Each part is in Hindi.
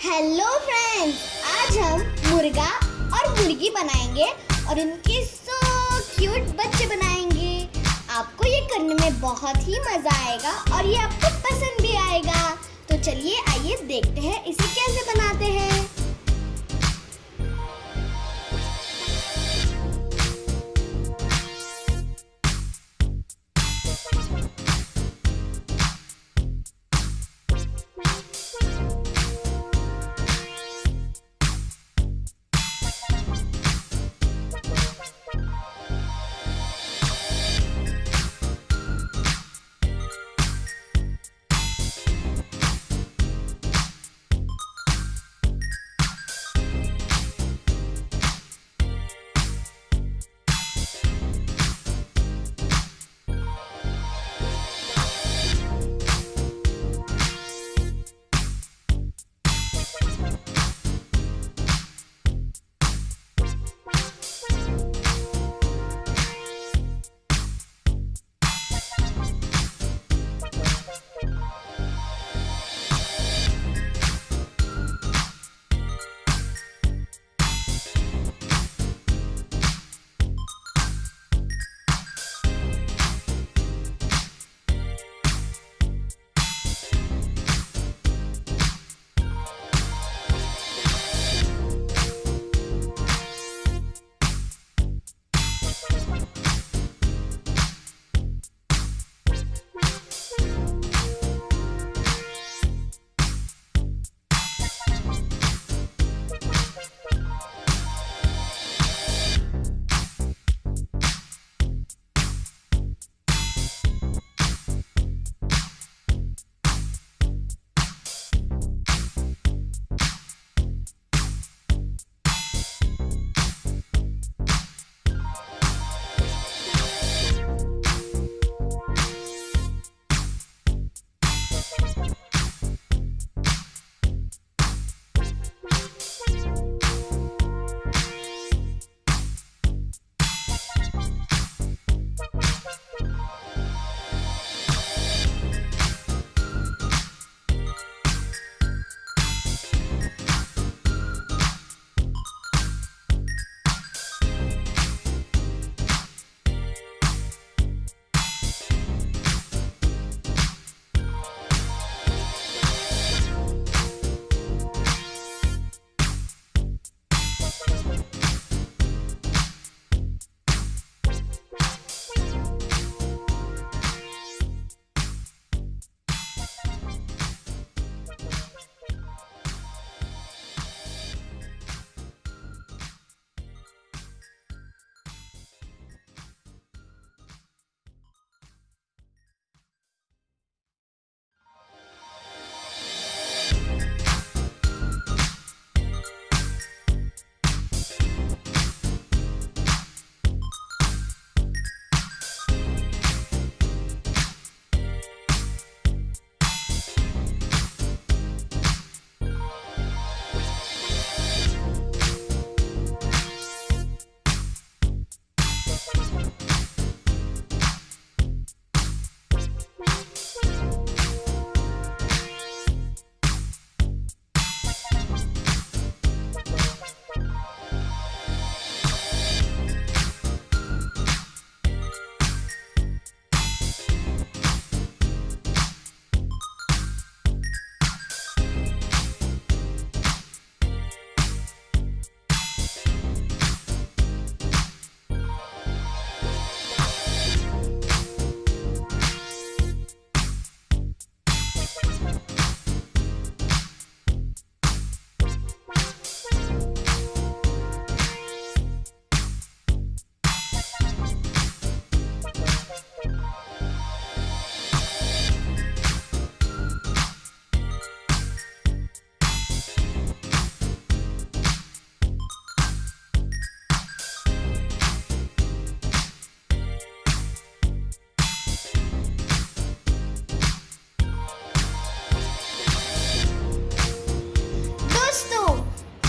हेलो फ्रेंड्स, आज हम मुर्गा और मुर्गी बनाएंगे और इनके सो क्यूट बच्चे बनाएंगे। आपको ये करने में बहुत ही मजा आएगा और ये आपको पसंद भी आएगा। तो चलिए आइए देखते हैं इसे कैसे बनाते हैं।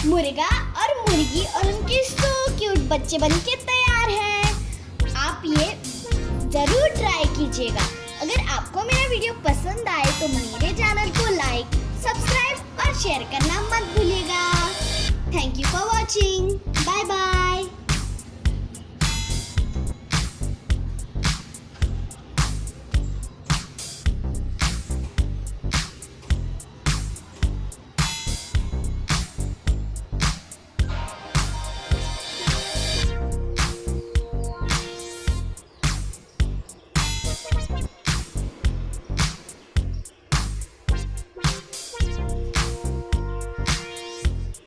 मुर्गा और मुर्गी और उनके सो क्यूट बच्चे बनके तैयार हैं। आप ये जरूर ट्राई कीजिएगा। अगर आपको मेरा वीडियो पसंद आए तो मेरे चैनल को लाइक, सब्सक्राइब और और शेयर करना मत भूलिएगा। Thank you for watching. Bye bye.